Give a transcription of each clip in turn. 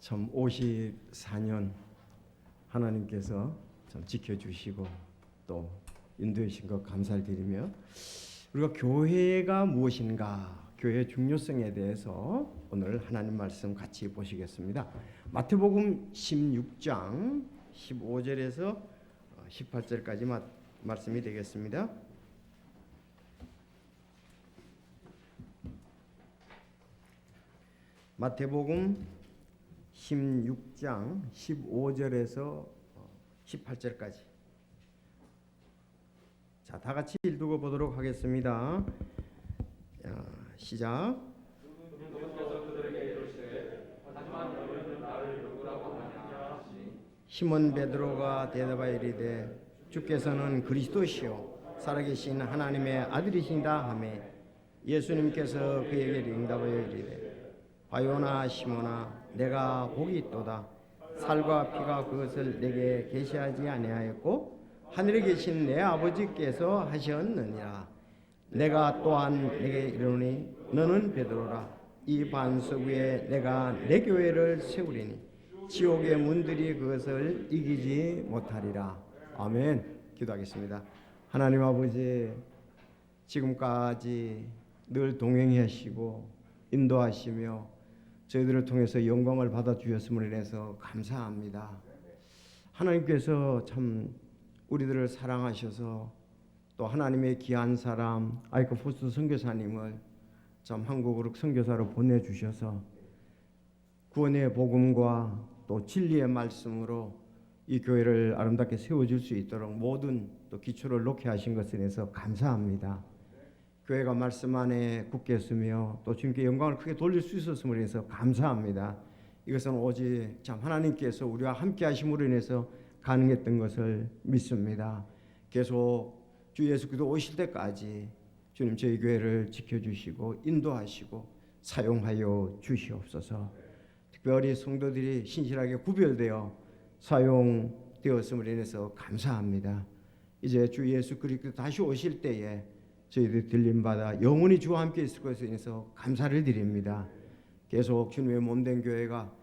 참 54년 하나님께서 참 지켜주시고 또 인도해 주신 것 감사를 드리며, 우리가 교회가 무엇인가, 교회의 중요성에 대해서 오늘 하나님 말씀 같이 보시겠습니다. 마태복음 16장 15절에서 18절까지 말씀이 되겠습니다. 마태복음 16장 15절에서 18절까지. 자, 다 같이 읽고 보도록 하겠습니다. 시작. 시몬 베드로가 대답하여 이르되 주께서는 그리스도시요 살아계신 하나님의 아들이신다 하매, 예수님께서 그에게 응답하여 이르되 바요나 시몬아, 내가 복이 있도다. 살과 피가 그것을 내게 계시하지 아니하였고 하늘에 계신 내 아버지께서 하셨느니라. 내가 또한 내게 이르노니 너는 베드로라. 이 반석 위에 내가 내 교회를 세우리니 지옥의 문들이 그것을 이기지 못하리라. 아멘. 기도하겠습니다. 하나님 아버지, 지금까지 늘 동행하시고 인도하시며 저희들을 통해서 영광을 받아주셨음을 인해서 감사합니다. 하나님께서 참 우리들을 사랑하셔서 또 하나님의 귀한 사람 아이크 포스 선교사님을 참 한국으로 선교사로 보내주셔서 구원의 복음과 또 진리의 말씀으로 이 교회를 아름답게 세워줄 수 있도록 모든 또 기초를 놓게 하신 것에 대해서 감사합니다. 교회가 말씀 안에 굳게 서며 또 주님께 영광을 크게 돌릴 수 있었음을 인해서 감사합니다. 이것은 오직 참 하나님께서 우리와 함께 하심으로 인해서 가능했던 것을 믿습니다. 계속 주 예수 그리스도 오실 때까지 주님 저희 교회를 지켜주시고 인도하시고 사용하여 주시옵소서. 특별히 성도들이 신실하게 구별되어 사용되었음을 인해서 감사합니다. 이제 주 예수 그리스도 다시 오실 때에 저희들이 들림받아 영원히 주와 함께 있을 것에 인해서 감사를 드립니다. 계속 주님의 몸된 교회가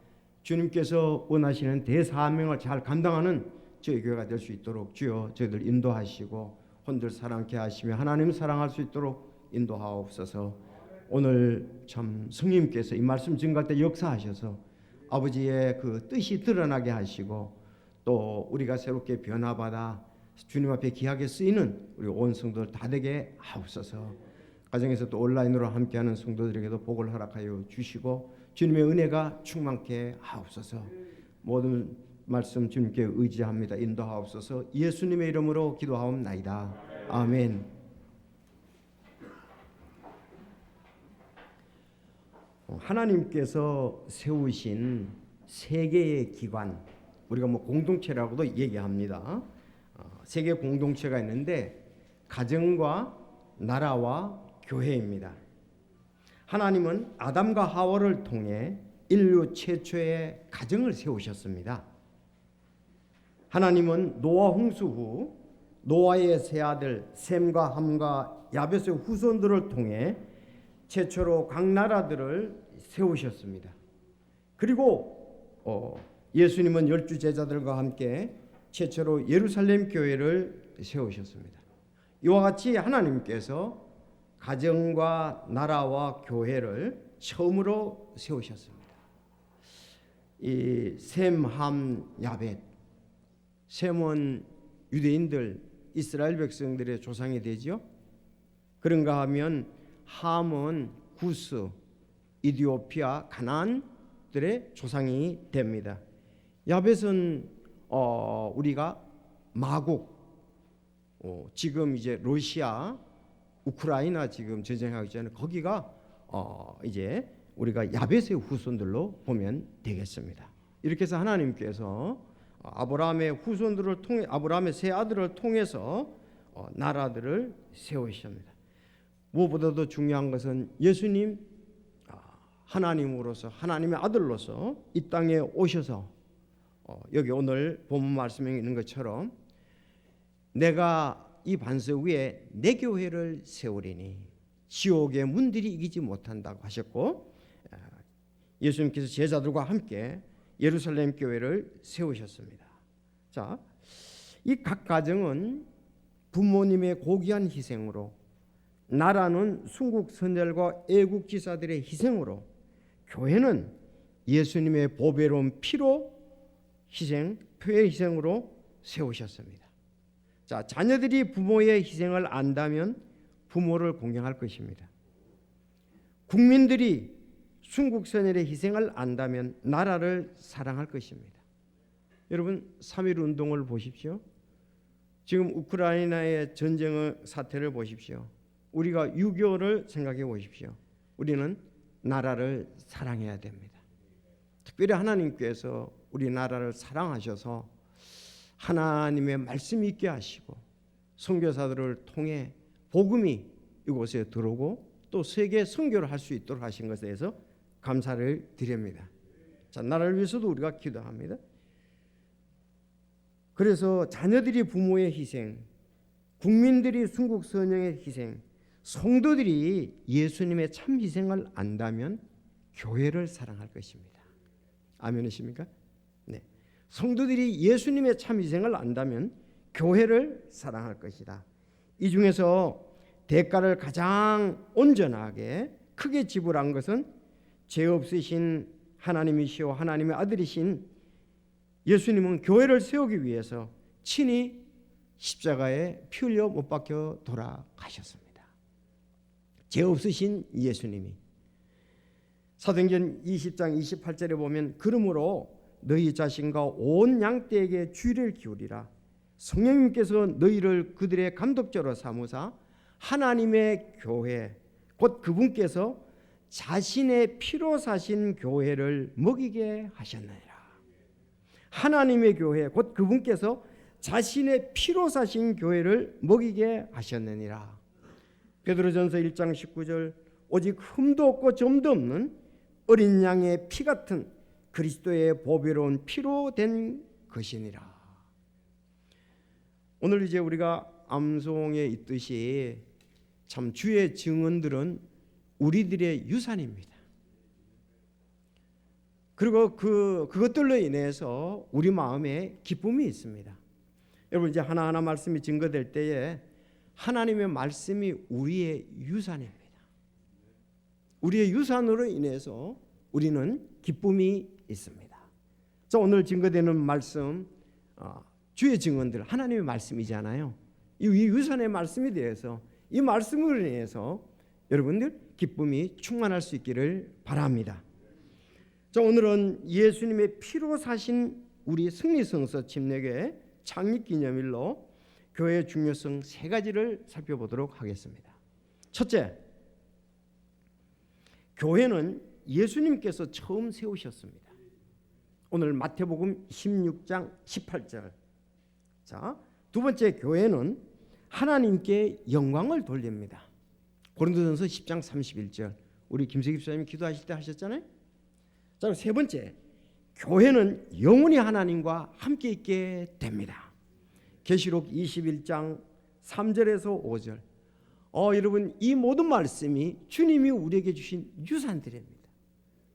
주님께서 원하시는 대사명을 잘 감당하는 저희 교회가 될 수 있도록 주여 저희들 인도하시고 혼들 사랑케 하시며 하나님 사랑할 수 있도록 인도하옵소서. 오늘 참 성령님께서 이 말씀 증거할 때 역사하셔서 아버지의 그 뜻이 드러나게 하시고 또 우리가 새롭게 변화받아 주님 앞에 귀하게 쓰이는 우리 온 성도들 다 되게 하옵소서. 가정에서 또 온라인으로 함께하는 성도들에게도 복을 허락하여 주시고 주님의 은혜가 충만케 하옵소서. 모든 말씀 주님께 의지합니다. 인도하옵소서. 예수님의 이름으로 기도하옵나이다. 아멘. 하나님께서 세우신 세 개의 기관, 우리가 공동체라고도 얘기합니다. 세 개의 공동체가 있는데 가정과 나라와 교회입니다. 하나님은 아담과 하와를 통해 인류 최초의 가정을 세우셨습니다. 하나님은 노아 홍수 후 노아의 세 아들 셈과 함과 야벳의 후손들을 통해 최초로 각 나라들을 세우셨습니다. 그리고 예수님은 12 제자들과 함께 최초로 예루살렘 교회를 세우셨습니다. 이와 같이 하나님께서 가정과 나라와 교회를 처음으로 세우셨습니다. 이 셈, 함, 야벳. 셈은 유대인들, 이스라엘 백성들의 조상이 되죠. 그런가 하면 함은 구스, 이디오피아, 가나안들의 조상이 됩니다. 야벳은 우리가 마국, 지금 이제 러시아, 우크라이나 지금 전쟁하기 전에 거기가 이제 우리가 야벳의 후손들로 보면 되겠습니다. 이렇게 해서 하나님께서 아브라함의 후손들을 통해 아브라함의 세 아들을 통해서 나라들을 세우셨습니다. 무엇보다도 중요한 것은 예수님 하나님으로서 하나님의 아들로서 이 땅에 오셔서 여기 오늘 본문 말씀에 있는 것처럼 내가 이 반석 위에 내 교회를 세우리니 지옥의 문들이 이기지 못한다고 하셨고, 예수님께서 제자들과 함께 예루살렘 교회를 세우셨습니다. 자, 이 각 가정은 부모님의 고귀한 희생으로, 나라는 순국 선열과 애국 지사들의 희생으로, 교회는 예수님의 보배로운 피로 희생, 표의 희생으로 세우셨습니다. 자, 자녀들이 부모의 희생을 안다면 부모를 공경할 것입니다. 국민들이 순국 선열의 희생을 안다면 나라를 사랑할 것입니다. 여러분, 3.1 운동을 보십시오. 지금 우크라이나의 전쟁의 사태를 보십시오. 우리가 6.25를 생각해 보십시오. 우리는 나라를 사랑해야 됩니다. 특별히 하나님께서 우리나라를 사랑하셔서 하나님의 말씀이 있게 하시고 선교사들을 통해 복음이 이곳에 들어오고 또 세계 선교를 할 수 있도록 하신 것에 대해서 감사를 드립니다. 자, 나라를 위해서도 우리가 기도합니다. 그래서 자녀들이 부모의 희생, 국민들이 순국 선영의 희생, 성도들이 예수님의 참 희생을 안다면 교회를 사랑할 것입니다. 아멘이십니까? 네. 성도들이 예수님의 참 희생을 안다면 교회를 사랑할 것이다. 이 중에서 대가를 가장 온전하게 크게 지불한 것은 죄 없으신 하나님이시오 하나님의 아들이신 예수님은 교회를 세우기 위해서 친히 십자가에 피 흘려 못 박혀 돌아가셨습니다. 죄 없으신 예수님이 사도행전 20장 28절에 보면 그러므로 너희 자신과 온 양떼에게 주의를 기울이라. 성령님께서 너희를 그들의 감독자로 삼으사 하나님의 교회 곧 그분께서 자신의 피로 사신 교회를 먹이게 하셨느니라. 하나님의 교회 곧 그분께서 자신의 피로 사신 교회를 먹이게 하셨느니라. 베드로전서 1장 19절 오직 흠도 없고 점도 없는 어린 양의 피 같은 그리스도의 보배로운 피로 된 것이니라. 오늘 이제 우리가 암송에 있듯이 참 주의 증언들은 우리들의 유산입니다. 그리고 그것들로 인해서 우리 마음에 기쁨이 있습니다. 여러분, 이제 하나하나 말씀이 증거될 때에 하나님의 말씀이 우리의 유산입니다. 우리의 유산으로 인해서 우리는 기쁨이 있습니다. 자, 오늘 증거되는 말씀, 주의 증언들 하나님의 말씀이잖아요. 이 유산의 말씀에 대해서 이 말씀으로 인해서 여러분들 기쁨이 충만할 수 있기를 바랍니다. 자, 오늘은 예수님의 피로 사신 우리 승리성서 침례교회 창립기념일로 교회의 중요성 세 가지를 살펴보도록 하겠습니다. 첫째, 교회는 예수님께서 처음 세우셨습니다. 오늘 마태복음 16장 18절. 자, 두 번째, 교회는 하나님께 영광을 돌립니다. 고린도전서 10장 31절. 우리 김석희 집사님이 기도하실 때 하셨잖아요. 자, 세 번째, 교회는 영원히 하나님과 함께 있게 됩니다. 계시록 21장 3절에서 5절. 여러분, 이 모든 말씀이 주님이 우리에게 주신 유산들입니다.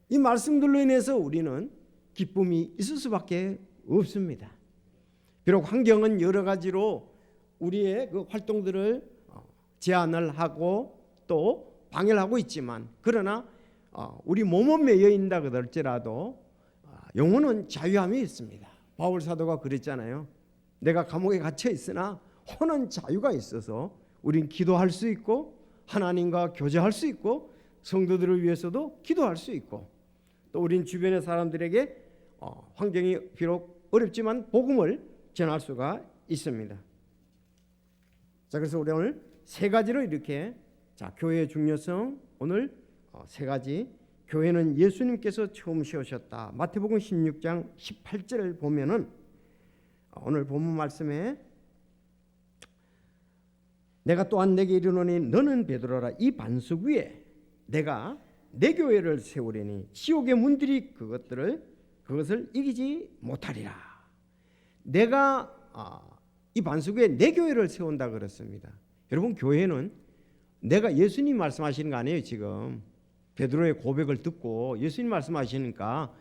이 말씀들로 인해서 우리는 기쁨이 있을 수밖에 없습니다. 비록 환경은 여러 가지로 우리의 그 활동들을 제한을 하고 또 방해를 하고 있지만, 그러나 우리 몸은 매여 있다 그럴지라도 영혼은 자유함이 있습니다. 바울 사도가 그랬잖아요. 내가 감옥에 갇혀 있으나 혼은 자유가 있어서 우린 기도할 수 있고 하나님과 교제할 수 있고 성도들을 위해서도 기도할 수 있고 또 우린 주변의 사람들에게 환경이 비록 어렵지만 복음을 전할 수가 있습니다. 자, 그래서 우리 오늘 세 가지로 이렇게 교회의 중요성, 오늘 세 가지. 교회는 예수님께서 처음 세우셨다. 마태복음 16장 18절을 보면은 오늘 본문 말씀에 내가 또한 내게 이르노니 너는 베드로라. 이 반석 위에 내가 내 교회를 세우리니 지옥의 문들이 그것을 이기지 못하리라. 내가 이 반석 위에 내 교회를 세운다 그랬습니다. 여러분, 교회는 내가 예수님 말씀하시는 거 아니에요. 지금 베드로의 고백을 듣고 예수님 말씀하시니까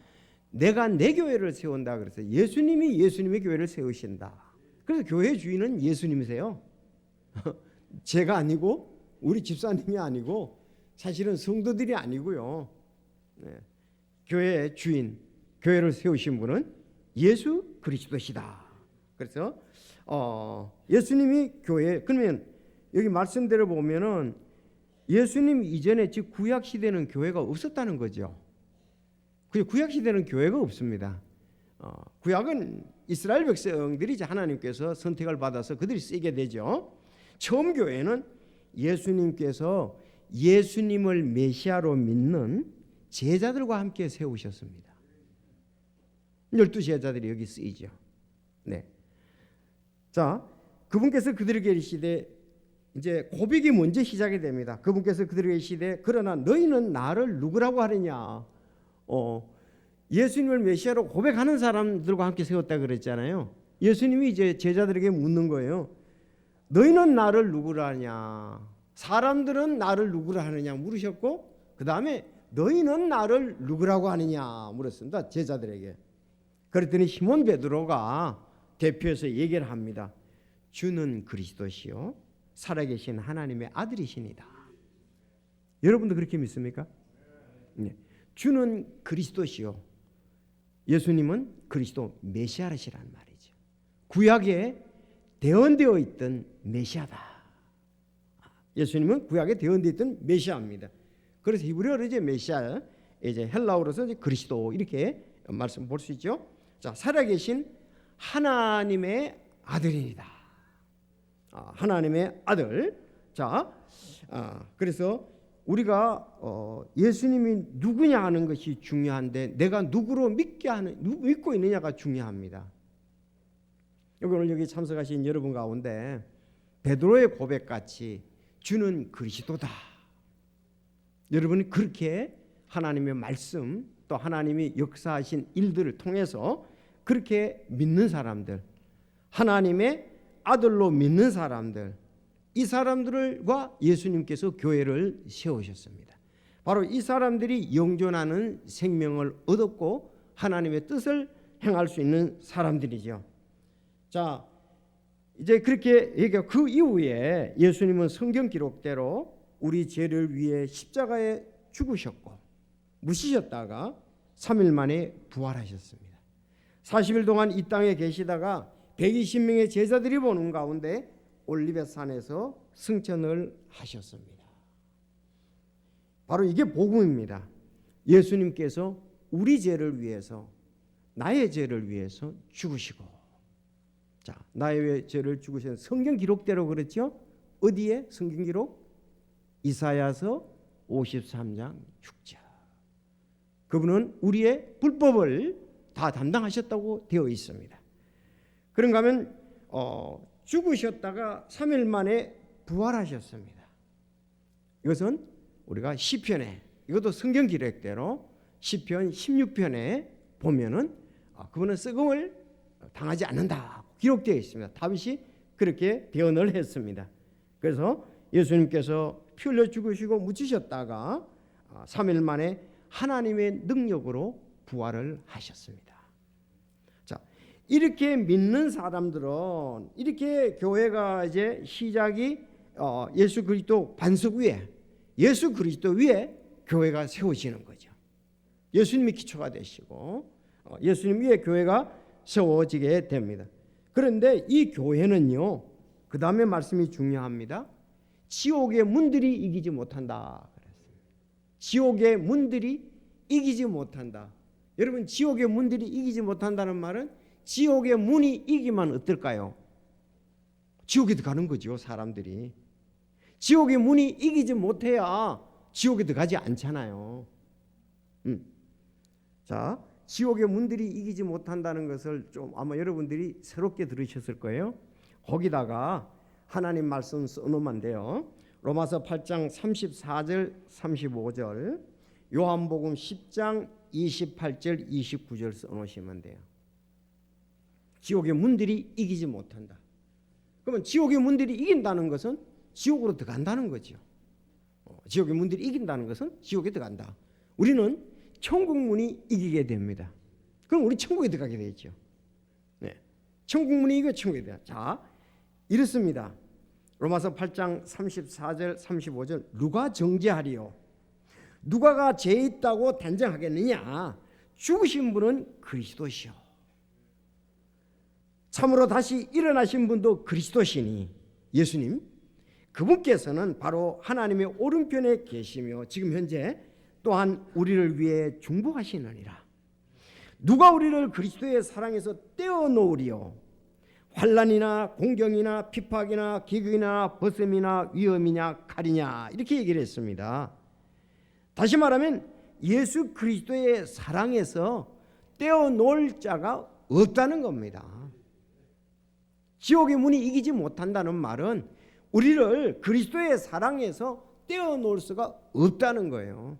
내가 내 교회를 세운다 그래서 예수님이 예수님의 교회를 세우신다. 그래서 교회 주인은 예수님이세요. 제가 아니고 우리 집사님이 아니고 사실은 성도들이 아니고요. 네. 교회의 주인, 교회를 세우신 분은 예수 그리스도시다. 그래서 예수님이 교회, 그러면 여기 말씀대로 보면은 예수님 이전에 즉 구약 시대는 교회가 없었다는 거죠. 구약 시대는 교회가 없습니다. 구약은 이스라엘 백성들이 이제 하나님께서 선택을 받아서 그들이 쓰게 되죠. 처음 교회는 예수님께서 예수님을 메시아로 믿는 제자들과 함께 세우셨습니다. 12제자들이 여기 쓰이죠. 네. 자, 그분께서 그들에게 이르시되 이제 고백이 먼저 시작이 됩니다. 그분께서 그들에게 이르시되 그러나 너희는 나를 누구라고 하느냐. 예수님을 메시아로 고백하는 사람들과 함께 세웠다 그랬잖아요. 예수님이 이제 제자들에게 묻는 거예요. 너희는 나를 누구라 하냐? 사람들은 나를 누구라 하느냐 물으셨고 그 다음에 너희는 나를 누구라고 하느냐 물었습니다. 제자들에게. 그랬더니 시몬 베드로가 대표해서 얘기를 합니다. 주는 그리스도시요 살아계신 하나님의 아들이시니다. 여러분도 그렇게 믿습니까? 네. 주는 그리스도시요. 예수님은 그리스도 메시아시란 말이죠. 구약에 대언되어 있던 메시아다. 예수님은 구약에 대언되어 있던 메시아입니다. 그래서 히브리어로 이제 메시아, 이제 헬라어로서 이제 그리스도 이렇게 말씀 볼 수 있죠. 자, 살아계신 하나님의 아들이다. 하나님의 아들. 자, 그래서 우리가 예수님이 누구냐 하는 것이 중요한데 내가 누구로 믿고 있느냐가 중요합니다. 오늘 여기 참석하신 여러분 가운데 베드로의 고백같이 주는 그리스도다. 여러분이 그렇게 하나님의 말씀 또 하나님이 역사하신 일들을 통해서 그렇게 믿는 사람들, 하나님의 아들로 믿는 사람들, 이 사람들과 예수님께서 교회를 세우셨습니다. 바로 이 사람들이 영존하는 생명을 얻었고 하나님의 뜻을 행할 수 있는 사람들이죠. 자, 이제 그렇게 얘기하고 그 이후에 예수님은 성경 기록대로 우리 죄를 위해 십자가에 죽으셨고 묻히셨다가 3일 만에 부활하셨습니다. 40일 동안 이 땅에 계시다가 120명의 제자들이 보는 가운데 올리브산에서 승천을 하셨습니다. 바로 이게 복음입니다. 예수님께서 우리 죄를 위해서 나의 죄를 위해서 죽으시고, 자, 나의 죄를 죽으신 성경 기록대로 그렇죠? 어디에 성경 기록? 이사야서 53장 6절. 그분은 우리의 불법을 다 담당하셨다고 되어 있습니다. 그런가 하면 죽으셨다가 3일 만에 부활하셨습니다. 이것은 우리가 시편에, 이것도 성경 기록대로 시편 16편에 보면은 그분은 썩음을 당하지 않는다 기록되어 있습니다. 다윗이 그렇게 대언을 했습니다. 그래서 예수님께서 피 흘려 죽으시고 묻히셨다가 3일 만에 하나님의 능력으로 부활을 하셨습니다. 자, 이렇게 믿는 사람들은 이렇게 교회가 이제 시작이 예수 그리스도 반석 위에, 예수 그리스도 위에 교회가 세워지는 거죠. 예수님이 기초가 되시고 예수님 위에 교회가 세워지게 됩니다. 그런데 이 교회는요, 그 다음에 말씀이 중요합니다. 지옥의 문들이 이기지 못한다. 지옥의 문들이 이기지 못한다. 여러분, 지옥의 문들이 이기지 못한다는 말은 지옥의 문이 이기면 어떨까요? 지옥에 들어가는 거죠. 사람들이 지옥의 문이 이기지 못해야 지옥에 들어가지 않잖아요. 자, 지옥의 문들이 이기지 못한다는 것을 좀 아마 여러분들이 새롭게 들으셨을 거예요. 거기다가 하나님 말씀 써놓으면 돼요. 로마서 8장 34절 35절, 요한복음 10장 28절 29절 써놓으시면 돼요. 지옥의 문들이 이기지 못한다. 그러면 지옥의 문들이 이긴다는 것은 지옥으로 들어간다는 거죠. 지옥의 문들이 이긴다는 것은 지옥에 들어간다. 우리는 천국 문이 이기게 됩니다. 그럼 우리 천국에 들어가게 되죠. 네. 천국 문이 이거 천국에 들어가. 자, 이렇습니다. 로마서 8장 34절 35절 누가 정죄하리요? 누가가 죄 있다고 단정하겠느냐? 죽으신 분은 그리스도시요. 참으로 다시 일어나신 분도 그리스도시니 예수님, 그분께서는 바로 하나님의 오른편에 계시며 지금 현재 또한 우리를 위해 중보하시느니라. 누가 우리를 그리스도의 사랑에서 떼어놓으리요? 환난이나 공경이나 핍박이나 기근이나 벗음이나 위험이냐 칼이냐, 이렇게 얘기를 했습니다. 다시 말하면 예수 그리스도의 사랑에서 떼어놓을 자가 없다는 겁니다. 지옥의 문이 이기지 못한다는 말은 우리를 그리스도의 사랑에서 떼어놓을 수가 없다는 거예요.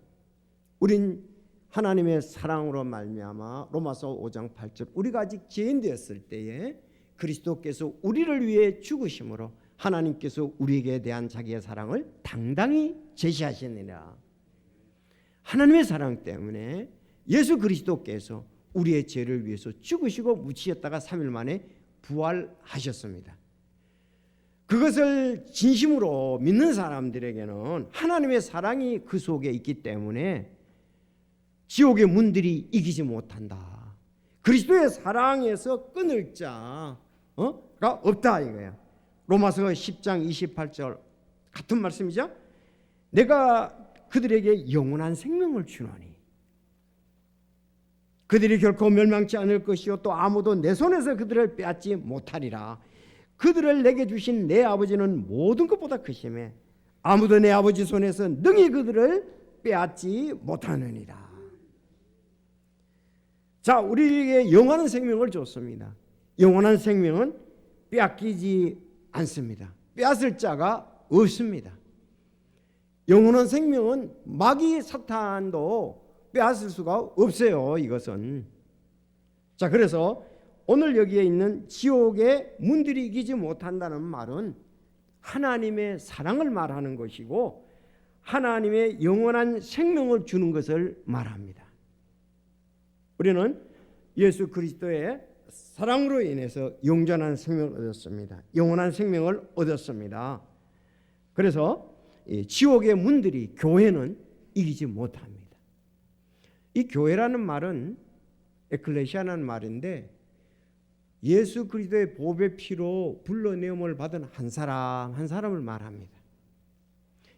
우린 하나님의 사랑으로 말미암아 로마서 5장 8절 우리가 아직 죄인 되었을 때에 그리스도께서 우리를 위해 죽으심으로 하나님께서 우리에게 대한 자기의 사랑을 당당히 제시하시느니라. 하나님의 사랑 때문에 예수 그리스도께서 우리의 죄를 위해서 죽으시고 묻히셨다가 3일 만에 부활하셨습니다. 그것을 진심으로 믿는 사람들에게는 하나님의 사랑이 그 속에 있기 때문에 지옥의 문들이 이기지 못한다. 그리스도의 사랑에서 끊을 자가 없다 이거야. 로마서 10장 28절 같은 말씀이죠. 내가 그들에게 영원한 생명을 주노니 그들이 결코 멸망치 않을 것이요 또 아무도 내 손에서 그들을 빼앗지 못하리라. 그들을 내게 주신 내 아버지는 모든 것보다 크심에 아무도 내 아버지 손에서 능히 그들을 빼앗지 못하느니라. 자, 우리에게 영원한 생명을 줬습니다. 영원한 생명은 빼앗기지 않습니다. 빼앗을 자가 없습니다. 영원한 생명은 마귀 사탄도 빼앗을 수가 없어요. 이것은. 자, 그래서 오늘 여기에 있는 지옥의 문들이 이기지 못한다는 말은 하나님의 사랑을 말하는 것이고 하나님의 영원한 생명을 주는 것을 말합니다. 우리는 예수 그리스도의 사랑으로 인해서 영원한 생명을 얻었습니다. 영원한 생명을 얻었습니다. 그래서 지옥의 문들이 교회는 이기지 못합니다. 이 교회라는 말은 에클레시아라는 말인데 예수 그리스도의 보배 피로 불러내음을 받은 한 사람을 말합니다.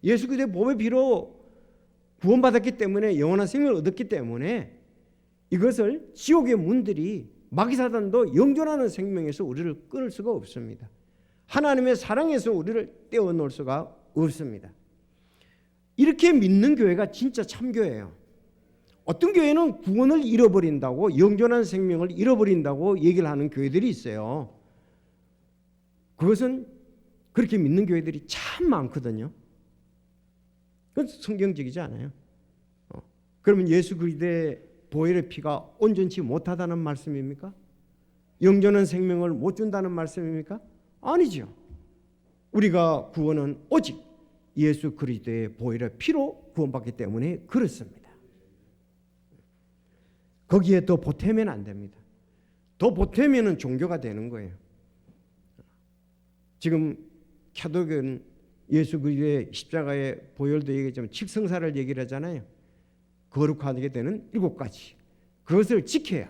예수 그리스도의 보배 피로 구원받았기 때문에 영원한 생명을 얻었기 때문에 이것을 지옥의 문들이 마귀사단도 영존하는 생명에서 우리를 끊을 수가 없습니다. 하나님의 사랑에서 우리를 떼어놓을 수가 없습니다. 이렇게 믿는 교회가 진짜 참교회예요. 어떤 교회는 구원을 잃어버린다고 영존한 생명을 잃어버린다고 얘기를 하는 교회들이 있어요. 그것은 그렇게 믿는 교회들이 참 많거든요. 그건 성경적이지 않아요. 그러면 예수 그리스도의 보혈의 피가 온전치 못하다는 말씀입니까? 영존한 생명을 못 준다는 말씀입니까? 아니죠. 우리가 구원은 오직 예수 그리스도의 보혈의 피로 구원받기 때문에 그렇습니다. 거기에 더 보태면 안 됩니다. 더 보태면은 종교가 되는 거예요. 지금 캐독은 예수 그리스도의 십자가의 보혈도 얘기하지만 칙성사를 얘기를 하잖아요. 거룩하게 되는 7가지. 그것을 지켜야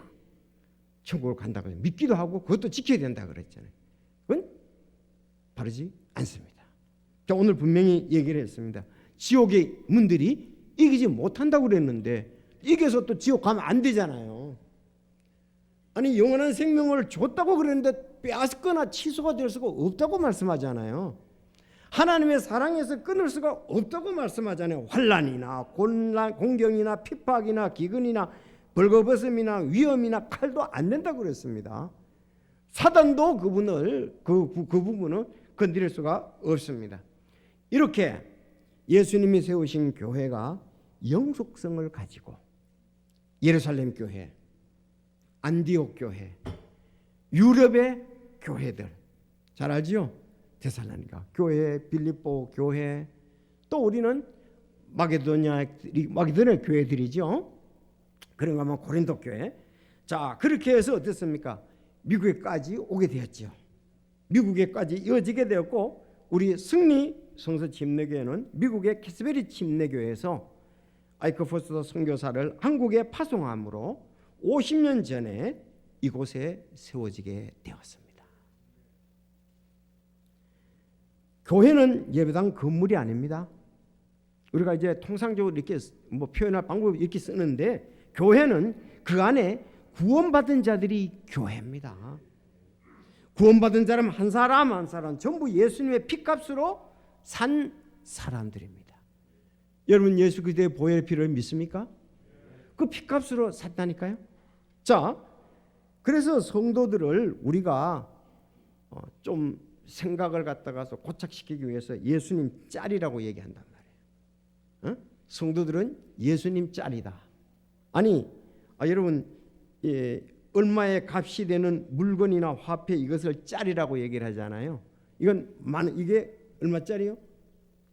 천국을 간다고 믿기도 하고 그것도 지켜야 된다 그랬잖아요. 그건 바르지 않습니다. 자, 오늘 분명히 얘기를 했습니다. 지옥의 문들이 이기지 못한다고 그랬는데 이겨서 또 지옥 가면 안 되잖아요. 아니 영원한 생명을 줬다고 그랬는데 빼앗거나 취소가 될 수가 없다고 말씀하잖아요. 하나님의 사랑에서 끊을 수가 없다고 말씀하잖아요. 환난이나 공경이나 핍박이나 기근이나 벌거벗음이나 위험이나 칼도 안 된다고 그랬습니다. 사단도 그분을 그 부분은 건드릴 수가 없습니다. 이렇게 예수님이 세우신 교회가 영속성을 가지고 예루살렘 교회, 안디옥 교회, 유럽의 교회들 잘 알지요? 데살로니가 교회, 빌립보 교회, 또 우리는 마게도냐 교회들이죠. 그런가 하면 고린도 교회. 자, 그렇게 해서 어땠습니까? 미국에까지 오게 되었죠. 미국에까지 이어지게 되었고, 우리 승리 성서 침례교회는 미국의 캐스베리 침례교회에서 아이크포스터 선교사를 한국에 파송함으로 50년 전에 이곳에 세워지게 되었습니다. 교회는 예배당 건물이 아닙니다. 우리가 이제 통상적으로 이렇게 표현할 방법을 이렇게 쓰는데, 교회는 그 안에 구원받은 자들이 교회입니다. 구원받은 사람 한 사람 한 사람 전부 예수님의 피값으로 산 사람들입니다. 여러분, 예수 그리스도의 보혈의 피를 믿습니까? 그 피값으로 샀다니까요. 자, 그래서 성도들을 우리가 좀 생각을 갖다가서 고착시키기 위해서 예수님 짤이라고 얘기한단 말이에요. 성도들은 예수님 짤이다. 아니, 여러분, 얼마의 값이 되는 물건이나 화폐 이것을 짤이라고 얘기를 하잖아요. 이게 얼마짜리요?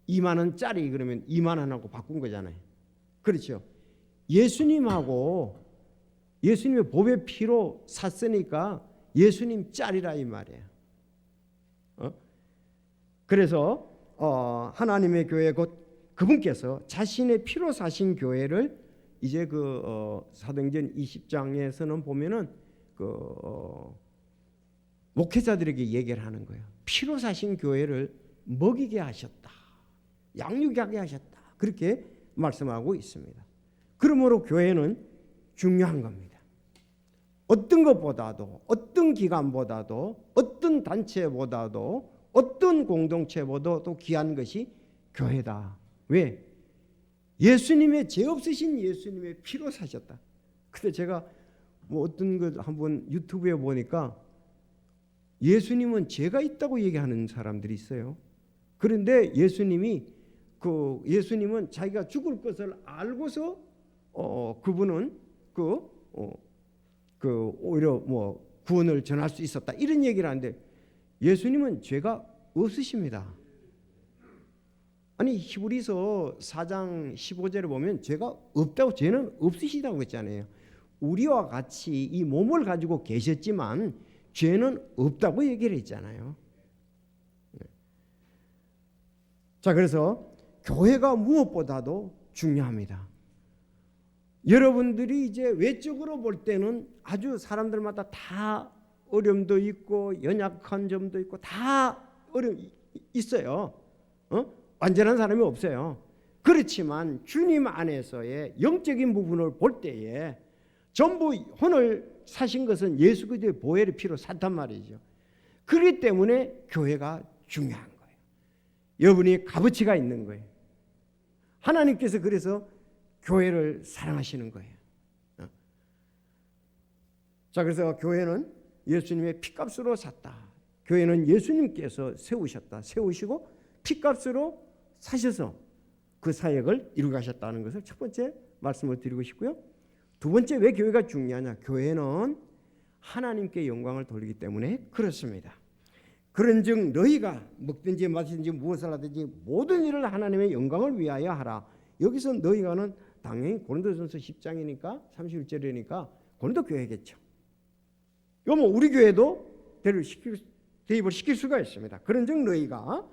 2만 원짜리. 그러면 2만 원하고 바꾼 거잖아요. 그렇죠? 예수님하고 예수님의 보배 피로 샀으니까 예수님 짤이라 이 말이에요. 그래서 하나님의 교회 곧 그분께서 자신의 피로 사신 교회를 이제 사도행전 20장에서는 보면은 목회자들에게 얘기를 하는 거예요. 피로 사신 교회를 먹이게 하셨다. 양육하게 하셨다. 그렇게 말씀하고 있습니다. 그러므로 교회는 중요한 겁니다. 어떤 것보다도, 어떤 기관보다도, 어떤 단체보다도, 어떤 공동체보다도 귀한 것이 교회다. 왜? 예수님의 죄 없으신 예수님의 피로 사셨다. 근데 제가 어떤 것 한번 유튜브에 보니까 예수님은 죄가 있다고 얘기하는 사람들이 있어요. 그런데 예수님은 자기가 죽을 것을 알고서 그분은 오히려 구원을 전할 수 있었다 이런 얘기를 하는데, 예수님은 죄가 없으십니다. 아니, 히브리서 4장 15절에 보면 죄가 없다고, 죄는 없으시다고 했잖아요. 우리와 같이 이 몸을 가지고 계셨지만 죄는 없다고 얘기를 했잖아요. 자, 그래서 교회가 무엇보다도 중요합니다. 여러분들이 이제 외적으로 볼 때는 아주 사람들마다 다 어려움도 있고 연약한 점도 있고 다 어려움이 있어요. 완전한 사람이 없어요. 그렇지만 주님 안에서의 영적인 부분을 볼 때에 전부 혼을 사신 것은 예수 그리스도의 보혈의 피로 샀단 말이죠. 그렇기 때문에 교회가 중요한 거예요. 여러분이 값어치가 있는 거예요. 하나님께서 그래서 교회를 사랑하시는 거예요. 자, 그래서 교회는 예수님의 피값으로 샀다. 교회는 예수님께서 세우시고 피값으로 사셔서 그 사역을 이루어 가셨다는 것을 첫 번째 말씀을 드리고 싶고요. 두 번째, 왜 교회가 중요하냐? 교회는 하나님께 영광을 돌리기 때문에 그렇습니다. 그런즉 너희가 먹든지 마시든지 무엇을 하든지 모든 일을 하나님의 영광을 위하여 하라. 여기서 너희가는 당연히 고린도전서 10장이니까 31절이니까 고린도 교회겠죠. 이거 우리 교회도 대입을 시킬 수가 있습니다. 그런즉 너희가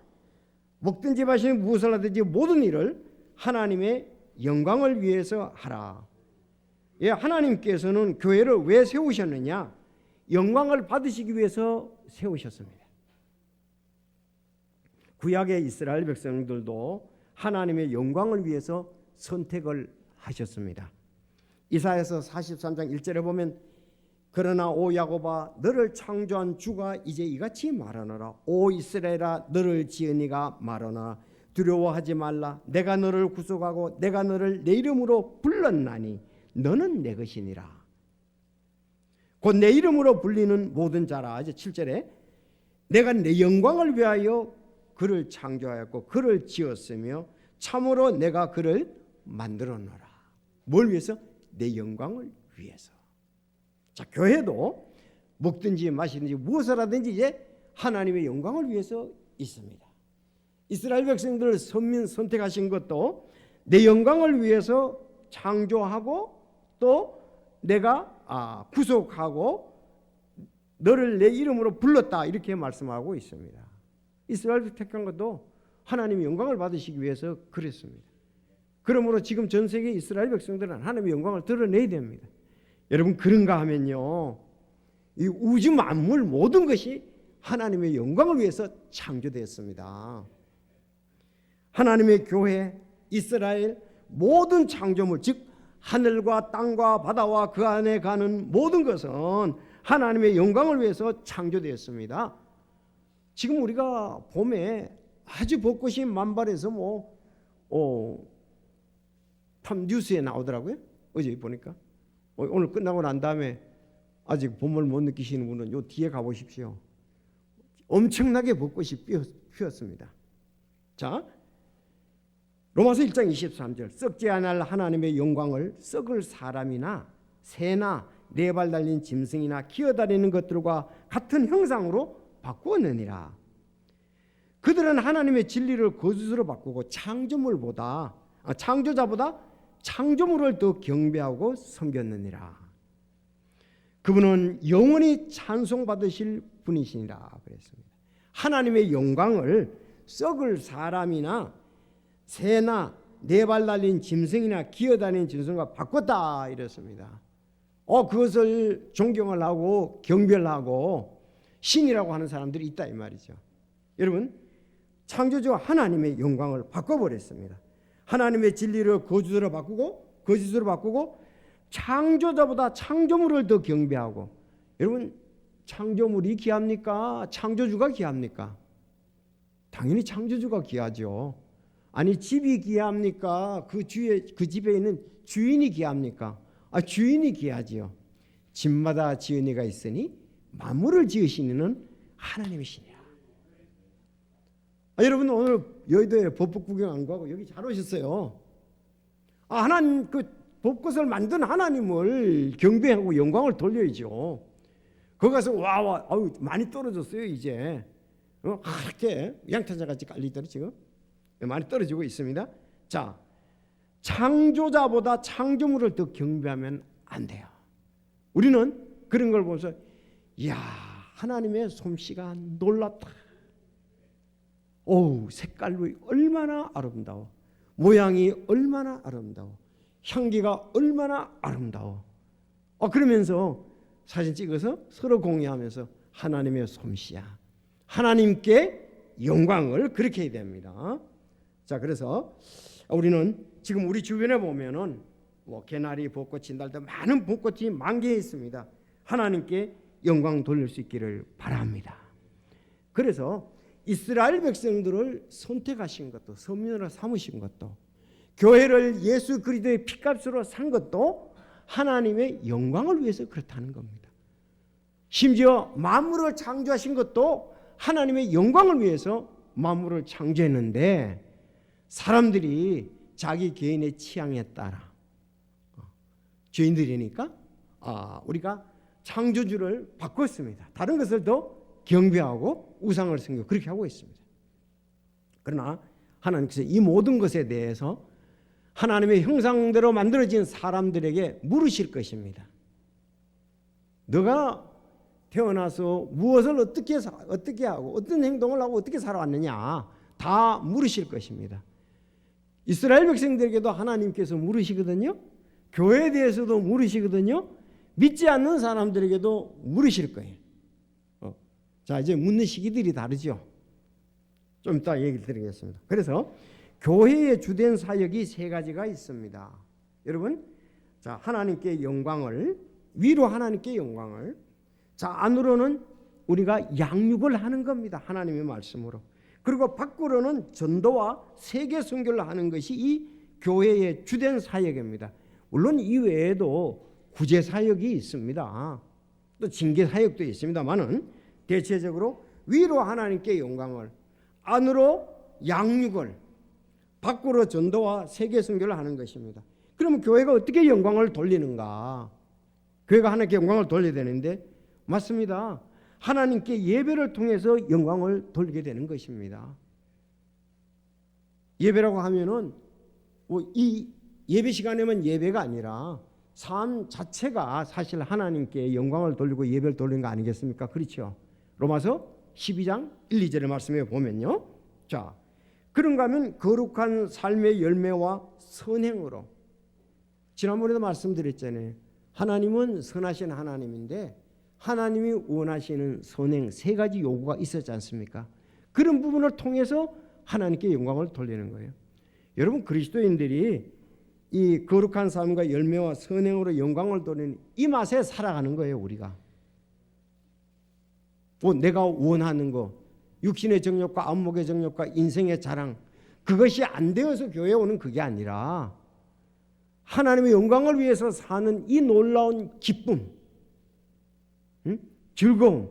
먹든지 마시든지 무엇을 하든지 모든 일을 하나님의 영광을 위해서 하라. 예, 하나님께서는 교회를 왜 세우셨느냐? 영광을 받으시기 위해서 세우셨습니다. 구약의 이스라엘 백성들도 하나님의 영광을 위해서 선택을 하셨습니다. 이사야서 43장 1절에 보면 그러나 오 야곱아 너를 창조한 주가 이제 이같이 말하노라. 오 이스라엘아 너를 지은 이가 말하노라. 두려워하지 말라. 내가 너를 구속하고 내가 너를 내 이름으로 불렀나니 너는 내 것이니라. 곧 내 이름으로 불리는 모든 자라. 이제 7절에 내가 내 영광을 위하여 그를 창조하였고 그를 지었으며 참으로 내가 그를 만들었노라. 뭘 위해서? 내 영광을 위해서. 자, 교회도 먹든지 마시든지 무엇을 하든지 이제 하나님의 영광을 위해서 있습니다. 이스라엘 백성들을 선택하신 것도 내 영광을 위해서 창조하고 또 내가 구속하고 너를 내 이름으로 불렀다 이렇게 말씀하고 있습니다. 이스라엘을 택한 것도 하나님의 영광을 받으시기 위해서 그랬습니다. 그러므로 지금 전 세계 이스라엘 백성들은 하나님의 영광을 드러내야 됩니다. 여러분 그런가 하면요, 이 우주 만물 모든 것이 하나님의 영광을 위해서 창조되었습니다. 하나님의 교회, 이스라엘 모든 창조물, 즉 하늘과 땅과 바다와 그 안에 가는 모든 것은 하나님의 영광을 위해서 창조되었습니다. 지금 우리가 봄에 아주 벚꽃이 만발해서 참 뉴스에 나오더라고요. 어제 보니까. 오늘 끝나고 난 다음에 아직 봄을 못 느끼시는 분은 요 뒤에 가보십시오. 엄청나게 벚꽃이 피었습니다. 자, 로마서 1장 23절 썩지 않을 하나님의 영광을 썩을 사람이나 새나 네 발 달린 짐승이나 기어다니는 것들과 같은 형상으로 바꾸었느니라. 그들은 하나님의 진리를 거짓으로 바꾸고 창조자보다 창조물을 더 경배하고 섬겼느니라. 그분은 영원히 찬송받으실 분이시니라 그랬습니다. 하나님의 영광을 썩을 사람이나 새나 네 발 달린 짐승이나 기어다니는 짐승과 바꿨다 이랬습니다. 그것을 존경을 하고 경배를 하고 신이라고 하는 사람들이 있다 이 말이죠. 여러분 창조주 하나님의 영광을 바꿔버렸습니다. 하나님의 진리를 거짓으로 바꾸고 창조자보다 창조물을 더 경배하고. 여러분 창조물이 귀합니까? 창조주가 귀합니까? 당연히 창조주가 귀하죠. 아니 집이 귀합니까? 그 집에 있는 주인이 귀합니까? 주인이 귀하지요. 집마다 지은이가 있으니 만물을 지으시는 하나님이시니라. 여러분 오늘 여의도에 벚꽃 구경 안 가고 여기 잘 오셨어요. 하나님 그 벚꽃을 만든 하나님을 경배하고 영광을 돌려야죠. 거기 가서 와 많이 떨어졌어요 이제. 이렇게 양탄자같이 깔리더라 지금. 많이 떨어지고 있습니다. 자, 창조자보다 창조물을 더 경배하면 안 돼요. 우리는 그런 걸 보면서 이야 하나님의 솜씨가 놀랍다. 색깔로 얼마나 아름다워. 모양이 얼마나 아름다워. 향기가 얼마나 아름다워. 그러면서 사진 찍어서 서로 공유하면서 하나님의 솜씨야. 하나님께 영광을 그렇게 해야 됩니다. 자, 그래서 우리는 지금 우리 주변에 보면은 개나리, 벚꽃, 진달도 많은 벚꽃이 만개해 있습니다. 하나님께 영광 돌릴 수 있기를 바랍니다. 그래서 이스라엘 백성들을 선택하신 것도, 서민으로 삼으신 것도, 교회를 예수 그리스도의 피값으로 산 것도 하나님의 영광을 위해서 그렇다는 겁니다. 심지어 만물을 창조하신 것도 하나님의 영광을 위해서 만물을 창조했는데 사람들이 자기 개인의 취향에 따라 죄인들이니까 우리가 창조주를 바꿨습니다. 다른 것을 더 경배하고 우상을 섬기고 그렇게 하고 있습니다. 그러나 하나님께서 이 모든 것에 대해서 하나님의 형상대로 만들어진 사람들에게 물으실 것입니다. 너가 태어나서 무엇을 어떻게 하고 어떤 행동을 하고 어떻게 살아왔느냐 다 물으실 것입니다. 이스라엘 백성들에게도 하나님께서 물으시거든요. 교회에 대해서도 물으시거든요. 믿지 않는 사람들에게도 물으실 거예요. 자, 이제 묻는 시기들이 다르죠. 좀 이따 얘기를 드리겠습니다. 그래서 교회의 주된 사역이 세 가지가 있습니다. 여러분, 자, 하나님께 영광을, 위로 하나님께 영광을, 자, 안으로는 우리가 양육을 하는 겁니다. 하나님의 말씀으로. 그리고 밖으로는 전도와 세계 선교를 하는 것이 이 교회의 주된 사역입니다. 물론 이 외에도 구제 사역이 있습니다. 또 징계 사역도 있습니다만은 대체적으로 위로 하나님께 영광을, 안으로 양육을, 밖으로 전도와 세계 선교를 하는 것입니다. 그러면 교회가 어떻게 영광을 돌리는가? 교회가 하나님께 영광을 돌려야 되는데 맞습니다. 하나님께 예배를 통해서 영광을 돌리게 되는 것입니다. 예배라고 하면은 이 예배 시간에만 예배가 아니라 삶 자체가 사실 하나님께 영광을 돌리고 예배를 돌리는 거 아니겠습니까? 그렇죠. 로마서 12장 1, 2절의 말씀에 보면요. 자, 그런가 하면 거룩한 삶의 열매와 선행으로, 지난번에도 말씀드렸잖아요. 하나님은 선하신 하나님인데 하나님이 원하시는 선행 세 가지 요구가 있었지 않습니까? 그런 부분을 통해서 하나님께 영광을 돌리는 거예요. 여러분, 그리스도인들이 이 거룩한 삶과 열매와 선행으로 영광을 돌리는 이 맛에 살아가는 거예요. 우리가 내가 원하는 거, 육신의 정욕과 안목의 정욕과 인생의 자랑, 그것이 안 되어서 교회에 오는 그게 아니라 하나님의 영광을 위해서 사는 이 놀라운 기쁨, 즐거움,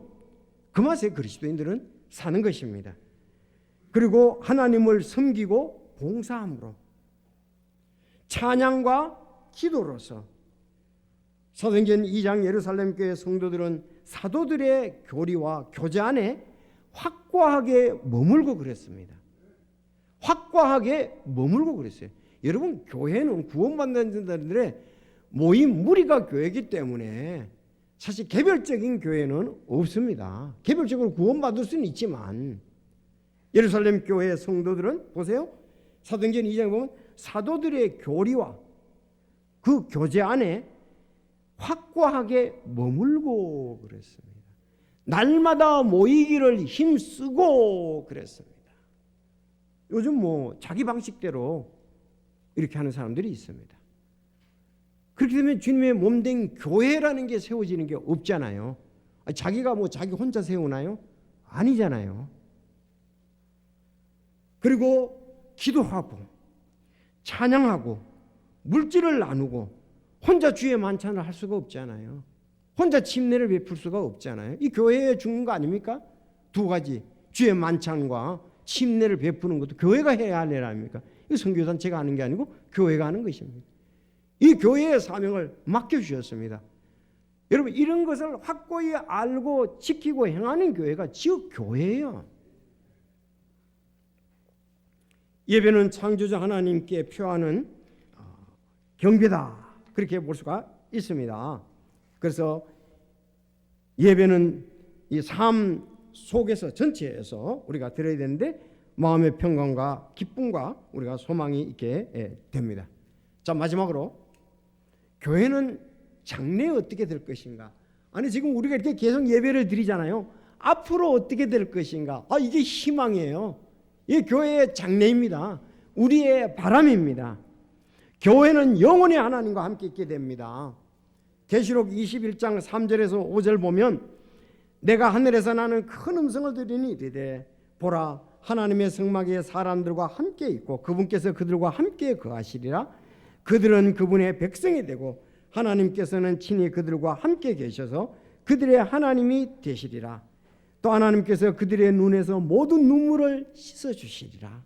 그 맛에 그리스도인들은 사는 것입니다. 그리고 하나님을 섬기고 봉사함으로, 찬양과 기도로서. 사도행전 2장 예루살렘 교회 성도들은 사도들의 교리와 교제 안에 확고하게 머물고 그랬습니다. 확고하게 머물고 그랬어요. 여러분, 교회는 구원받는 자들의 모임 무리가 교회이기 때문에 사실 개별적인 교회는 없습니다. 개별적으로 구원받을 수는 있지만 예루살렘 교회 성도들은 보세요. 사도행전 2장에 보면 사도들의 교리와 그 교제 안에 확고하게 머물고 그랬습니다. 날마다 모이기를 힘쓰고 그랬습니다. 요즘 자기 방식대로 이렇게 하는 사람들이 있습니다. 그렇게 되면 주님의 몸된 교회라는 게 세워지는 게 없잖아요. 자기가 자기 혼자 세우나요? 아니잖아요. 그리고 기도하고 찬양하고 물질을 나누고 혼자 주의 만찬을 할 수가 없잖아요. 혼자 침례를 베풀 수가 없잖아요. 이 교회에 죽는 거 아닙니까? 두 가지, 주의 만찬과 침례를 베푸는 것도 교회가 해야 할 일 아닙니까? 이 선교단체가 하는 게 아니고 교회가 하는 것입니다. 이 교회의 사명을 맡겨주셨습니다. 여러분, 이런 것을 확고히 알고 지키고 행하는 교회가 지역 교회예요. 예배는 창조자 하나님께 표하는 경배다, 그렇게 볼 수가 있습니다. 그래서 예배는 이 삶 속에서 전체에서 우리가 드려야 되는데 마음의 평강과 기쁨과 우리가 소망이 있게 됩니다. 자, 마지막으로 교회는 장래에 어떻게 될 것인가? 아니, 지금 우리가 이렇게 계속 예배를 드리잖아요. 앞으로 어떻게 될 것인가? 이게 희망이에요. 이게 교회의 장래입니다. 우리의 바람입니다. 교회는 영원히 하나님과 함께 있게 됩니다. 계시록 21장 3절에서 5절 보면 내가 하늘에서 나는 큰 음성을 들으니 이르되 보라, 하나님의 성막에 사람들과 함께 있고 그분께서 그들과 함께 거하시리라. 그들은 그분의 백성이 되고 하나님께서는 친히 그들과 함께 계셔서 그들의 하나님이 되시리라. 또 하나님께서 그들의 눈에서 모든 눈물을 씻어주시리라.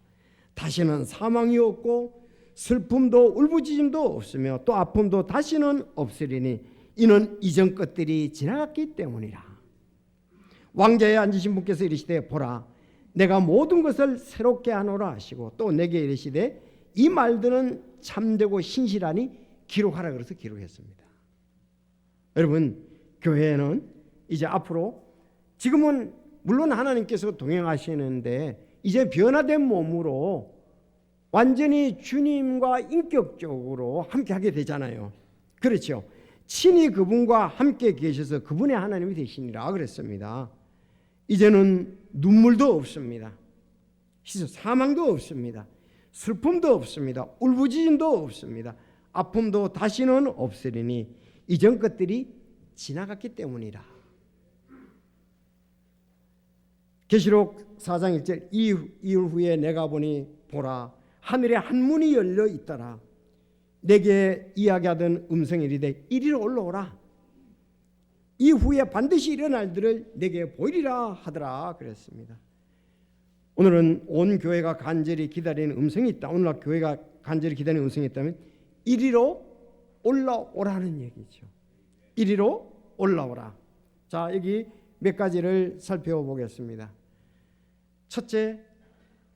다시는 사망이 없고 슬픔도 울부짖음도 없으며 또 아픔도 다시는 없으리니 이는 이전 것들이 지나갔기 때문이라. 왕좌에 앉으신 분께서 이르시되 보라, 내가 모든 것을 새롭게 하노라 하시고 또 내게 이르시되 이 말들은 참되고 신실하니 기록하라, 그래서 기록했습니다. 여러분, 교회는 이제 앞으로, 지금은 물론 하나님께서 동행하시는데 이제 변화된 몸으로 완전히 주님과 인격적으로 함께하게 되잖아요. 그렇죠. 친히 그분과 함께 계셔서 그분의 하나님이 되시니라 그랬습니다. 이제는 눈물도 없습니다. 사망도 없습니다. 슬픔도 없습니다. 울부짖음도 없습니다. 아픔도 다시는 없으리니 이전 것들이 지나갔기 때문이라. 계시록 4장 1절 이후에 내가 보니 보라, 하늘에 한 문이 열려 있더라. 내게 이야기하던 음성이 이르되 이리로 올라오라. 이후에 반드시 일어날 일을 내게 보이리라 하더라 그랬습니다. 오늘은 온 교회가 간절히 기다리는 음성이 있다. 오늘날 교회가 간절히 기다리는 음성이 있다면 이리로 올라오라는 얘기죠. 이리로 올라오라. 자, 여기 몇 가지를 살펴보겠습니다. 첫째,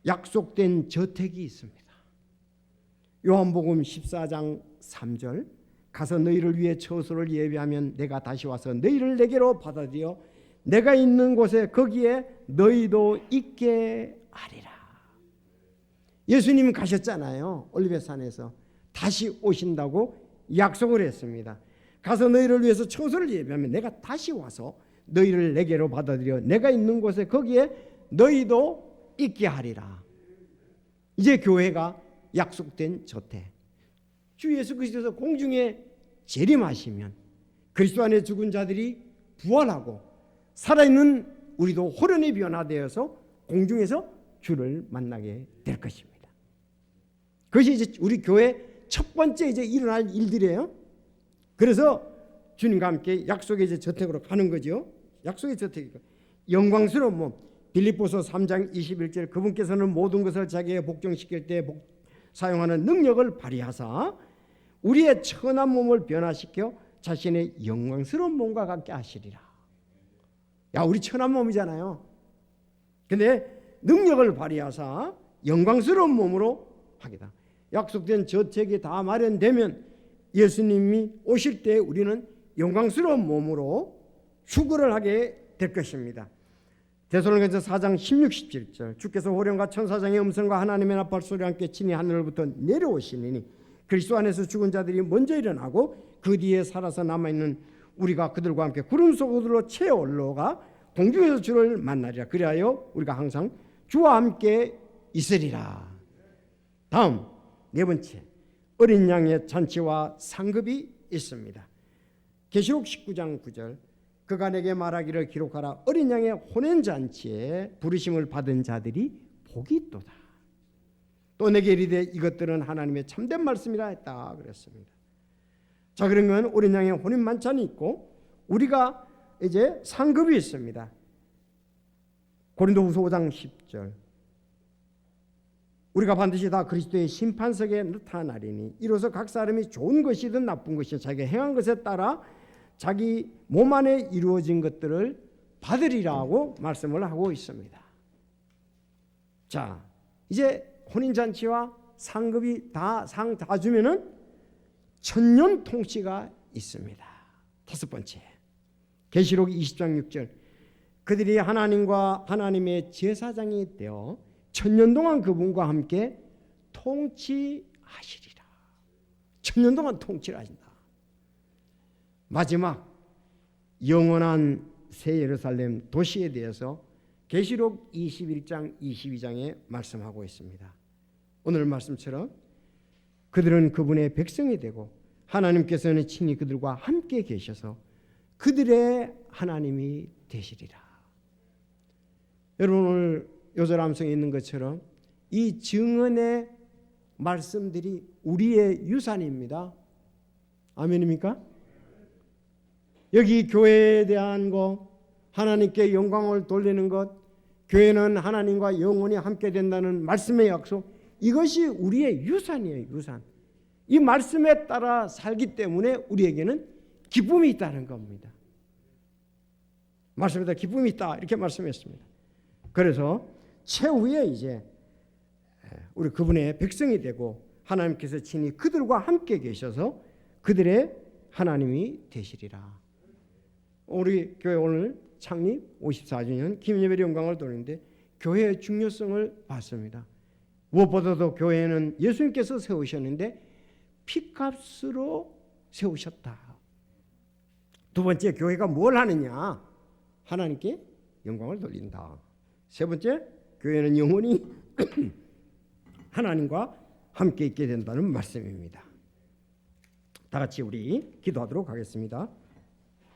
약속된 저택이 있습니다. 요한복음 14장 3절, 가서 너희를 위해 처소를 예비하면 내가 다시 와서 너희를 내게로 받아들여 내가 있는 곳에 거기에 너희도 있게 하리라. 예수님이 가셨잖아요. 올리브산에서 다시 오신다고 약속을 했습니다. 가서 너희를 위해서 처소를 예비하면 내가 다시 와서 너희를 내게로 받아들여 내가 있는 곳에 거기에 너희도 있게 하리라. 이제 교회가 약속된 저태, 주 예수 그리스도께서 공중에 재림하시면 그리스도 안에 죽은 자들이 부활하고 살아있는 우리도 호련히 변화되어서 공중에서 주를 만나게 될 것입니다. 그것이 이제 우리 교회 첫 번째 이제 일어날 일들이에요. 그래서 주님과 함께 약속의 이제 저택으로 가는 거죠. 약속의 저택이고 영광스러운 몸. 빌립보서 3장 21절 그분께서는 모든 것을 자기의 복종시킬 때 사용하는 능력을 발휘하사 우리의 천한 몸을 변화시켜 자신의 영광스러운 몸과 같게 하시리라. 야, 우리 천한 몸이잖아요. 근데 능력을 발휘하사 영광스러운 몸으로 하겠다. 약속된 저택이 다 마련되면 예수님이 오실 때 우리는 영광스러운 몸으로 수고를 하게 될 것입니다. 데살로니가서 4장 16, 17절 주께서 호령과 천사장의 음성과 하나님의 나팔 소리와 함께 친히 하늘로부터 내려오시니 그리스도 안에서 죽은 자들이 먼저 일어나고 그 뒤에 살아서 남아있는 우리가 그들과 함께 구름 속으로 채 올라가 공중에서 주를 만나리라. 그리하여 우리가 항상 주와 함께 있으리라. 다음 네 번째, 어린 양의 잔치와 상급이 있습니다. 계시록 19장 9절 그가 내게 말하기를 기록하라. 어린 양의 혼인잔치에 부르심을 받은 자들이 복이 있도다. 또 내게 이르되 이것들은 하나님의 참된 말씀이라 했다 그랬습니다. 자, 그러면 어린 양의 혼인 만찬이 있고 우리가 이제 상급이 있습니다. 고린도후서 5장 10절 우리가 반드시 다 그리스도의 심판석에 나타나리니 이로써 각 사람이 좋은 것이든 나쁜 것이든 자기가 행한 것에 따라 자기 몸 안에 이루어진 것들을 받으리라고 말씀을 하고 있습니다. 자, 이제 혼인잔치와 상급이 상 다 주면은 천년 통치가 있습니다. 다섯 번째, 계시록 20장 6절 그들이 하나님과 하나님의 제사장이 되어 천년 동안 그분과 함께 통치하시리라. 천년 동안 통치를 하신다. 마지막 영원한 새 예루살렘 도시에 대해서 계시록 21장 22장에 말씀하고 있습니다. 오늘 말씀처럼 그들은 그분의 백성이 되고 하나님께서는 친히 그들과 함께 계셔서 그들의 하나님이 되시리라. 여러분 오늘 요절함성에 있는 것처럼 이 증언의 말씀들이 우리의 유산입니다. 아멘입니까? 여기 교회에 대한 것, 하나님께 영광을 돌리는 것, 교회는 하나님과 영원히 함께 된다는 말씀의 약속, 이것이 우리의 유산이에요. 유산. 이 말씀에 따라 살기 때문에 우리에게는 기쁨이 있다는 겁니다. 말씀에 따라 기쁨이 있다 이렇게 말씀했습니다. 그래서 최후에 이제 우리 그분의 백성이 되고 하나님께서 친히 그들과 함께 계셔서 그들의 하나님이 되시리라. 우리 교회 오늘 창립 54주년 기념예배 영광을 돌리는데 교회의 중요성을 봤습니다. 무엇보다도 교회는 예수님께서 세우셨는데 피값으로 세우셨다. 두 번째, 교회가 뭘 하느냐? 하나님께 영광을 돌린다. 세 번째, 교회는 영원히 하나님과 함께 있게 된다는 말씀입니다. 다 같이 우리 기도하도록 하겠습니다.